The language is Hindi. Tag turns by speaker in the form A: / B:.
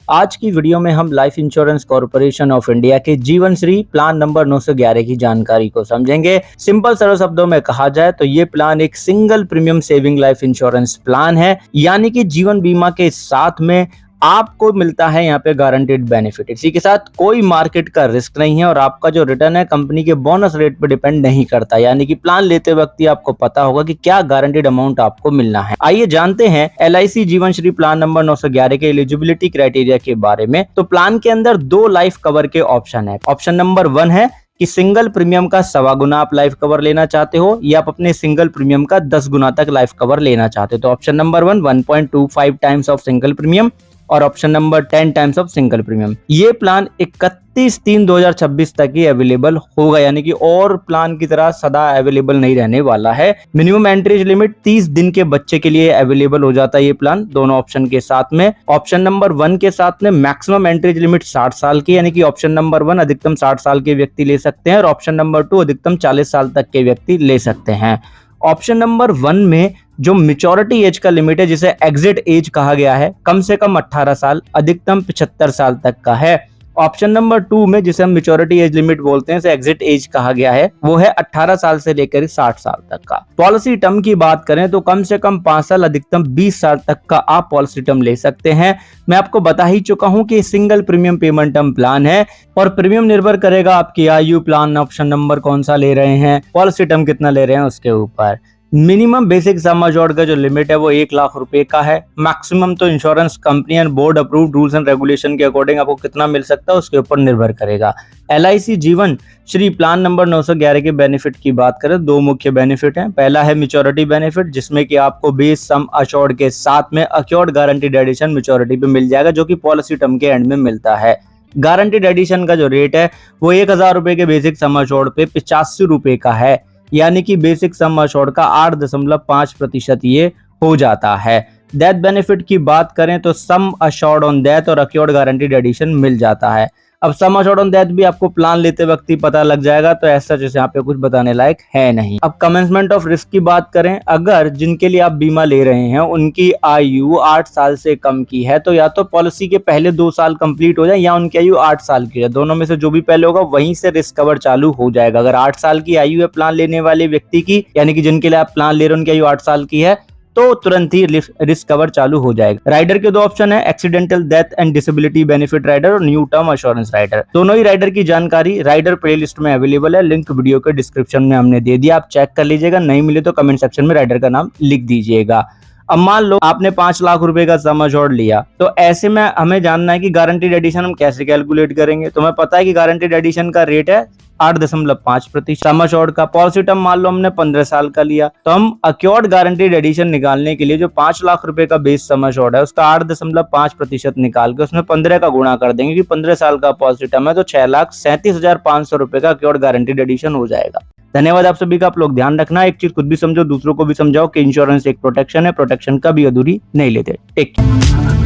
A: आज की वीडियो में हम life insurance corporation of India के जीवन श्री प्लान नंबर 911 की जानकारी को समझेंगे। सिंपल सरल शब्दों में कहा जाए तो ये प्लान एक single premium saving life insurance plan है, यानी कि जीवन बीमा के साथ में आपको मिलता है यहाँ पे गारंटेड बेनिफिट। इसी के साथ कोई मार्केट का रिस्क नहीं है और आपका जो रिटर्न है कंपनी के बोनस रेट पे डिपेंड नहीं करता, यानी कि प्लान लेते वक्त ही आपको पता होगा कि क्या गारंटेड अमाउंट आपको मिलना है। आइए जानते हैं LIC जीवन श्री प्लान नंबर 911 के एलिजिबिलिटी क्राइटेरिया के बारे में। तो प्लान के अंदर 2 लाइफ कवर के ऑप्शन है। ऑप्शन नंबर 1 है कि सिंगल प्रीमियम का 1.25 गुना आप लाइफ कवर लेना चाहते हो या आप अपने सिंगल प्रीमियम का 10 गुना तक लाइफ कवर लेना चाहते हो। तो option number 1 1.25 times of single premium और option number 10 times of single premium. ये प्लान 31/3/2026 तक ही अवेलेबल होगा, यानी कि और प्लान की तरह सदा अवेलेबल नहीं रहने वाला है। मिनिमम एंट्री लिमिट 30 दिन के बच्चे के लिए अवेलेबल हो जाता है ये प्लान दोनों ऑप्शन के साथ में। ऑप्शन नंबर 1 के साथ में मैक्सिमम एंट्री लिमिट 60 साल की, यानी कि ऑप्शन नंबर 1 अधिकतम 60 साल के व्यक्ति ले सकते हैं और ऑप्शन नंबर 2 अधिकतम 40 साल तक के व्यक्ति ले सकते हैं। ऑप्शन नंबर 1 में जो मेच्योरिटी एज का लिमिट है, जिसे एग्जिट एज कहा गया है, कम से कम 18 साल अधिकतम 75 साल तक का है। ऑप्शन नंबर 2 में जिसे हम मेच्योरिटी एज लिमिट बोलते हैं, एग्जिट एज कहा गया है, वो है 18 साल से लेकर 60 साल तक का। पॉलिसी टर्म की बात करें तो कम से कम 5 साल अधिकतम 20 साल तक का आप पॉलिसी टर्म ले सकते हैं। मैं आपको बता ही चुका हूं कि single premium payment term plan है और प्रीमियम निर्भर करेगा आपकी आयु, प्लान ऑप्शन नंबर कौन सा ले रहे हैं, पॉलिसी टर्म कितना ले रहे हैं उसके ऊपर। मिनिमम बेसिक सम अश्योर्ड का जो लिमिट है वो 1 लाख रुपए का है। मैक्सिमम तो insurance company and board approved rules and regulation के अकॉर्डिंग आपको कितना मिल सकता है उसके ऊपर निर्भर करेगा। LIC जीवन श्री प्लान नंबर 911 के बेनिफिट की बात करें, 2 मुख्य बेनिफिट हैं। पहला है मेच्योरिटी बेनिफिट, जिसमें कि आपको बेस सम अश्योर्ड के साथ में अक्योर्ड गारंटीड एडिशन मेच्योरिटी पे मिल जाएगा, जो कि पॉलिसी टर्म के एंड में मिलता है। गारंटीड एडिशन का जो रेट है वो 1000 रुपए के बेसिक सम अश्योर्ड पे 85 रुपए का है, यानी कि बेसिक सम अश्योर्ड का 8.5% ये हो जाता है। डेथ बेनिफिट की बात करें तो सम अश्योर्ड ऑन डेथ और अक्योर्ड गारंटीड एडिशन मिल जाता है। अब सम अश्योर्ड ऑन डेथ भी आपको प्लान लेते वक्त ही पता लग जाएगा, तो ऐसा जैसे यहाँ पे कुछ बताने लायक है नहीं। अब कमेंसमेंट ऑफ रिस्क की बात करें, अगर जिनके लिए आप बीमा ले रहे हैं उनकी आयु 8 साल से कम की है तो या तो पॉलिसी के पहले 2 साल कंप्लीट हो जाए या उनकी आयु 8 साल की है, दोनों में से जो भी पहले होगा वहीं से रिस्क कवर चालू हो जाएगा। अगर 8 साल की आयु है प्लान लेने वाले व्यक्ति की, यानी कि जिनके लिए आप प्लान ले रहे हैं उनकी आयु 8 साल की है, तो तुरंत ही रिस्क कवर चालू हो जाएगा। राइडर के 2 ऑप्शन है, accidental death and disability benefit rider और न्यू टर्म एश्योरेंस राइडर। दोनों ही राइडर की जानकारी राइडर प्लेलिस्ट में अवेलेबल है, लिंक वीडियो के डिस्क्रिप्शन में हमने दे दिया, आप चेक कर लीजिएगा। नहीं मिले तो कमेंट सेक्शन में राइडर का नाम लिख दीजिएगा। अब मान लो आपने 5 लाख रुपए का सम अश्योर्ड लिया, तो ऐसे में हमें जानना है कि गारंटीड एडिशन हम कैसे कैलकुलेट करेंगे। तो हमें पता है कि गारंटीड एडिशन का रेट है 8.5%। सम अश्योर्ड का पॉलिसी टर्म मान लो हमने 15 साल का लिया, तो हम अक्योर्ड गारंटीड एडिशन निकालने के लिए जो 5 लाख रुपए का बेस सम अश्योर्ड है उसका 8.5% निकाल के उसमें 15 का गुणा कर देंगे कि 15 साल का पॉलिसी टर्म है, तो 6,37,500 रुपए का अक्योर्ड गारंटीड एडिशन हो जाएगा। धन्यवाद आप सभी का। आप लोग ध्यान रखना, एक चीज खुद भी समझो, दूसरों को भी समझाओ कि इंश्योरेंस एक प्रोटेक्शन है, प्रोटेक्शन कभी अधूरी नहीं लेते। Take care.